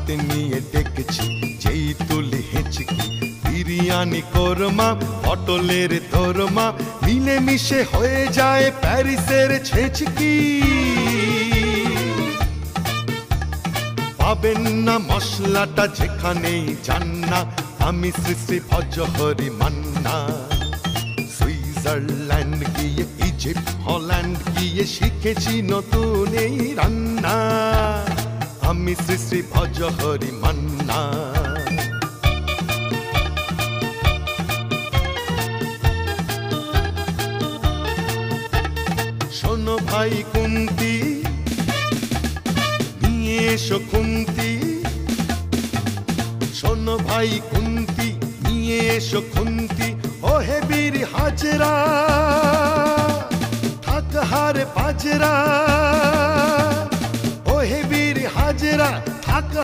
হাতে নিয়ে ডেকেছি যেই তুলি হেঁচকি বিরিয়ানি কোরমা পটলের দোরমা মিলে মিশে হয়ে যায় প্যারিসের ছেচকি পাবেন না মশলাটা যেখানেই যান না আমি শ্রী শ্রী ভজহরি মান্না সুইজারল্যান্ড গিয়ে ইজিপ্ট হল্যান্ড গিয়ে শিখেছি নতুন এই রান্না আমি শ্রী শ্রী ভজহরি মান্না শোনো ভাই কুন্তি নিয়ে এসো খুন্তি শোনো ভাই কুন্তি নিয়ে এসো খুন্তি ও হে বীর হাজরা থাক হারে পাজরা ও হে বীর হাজরা থাক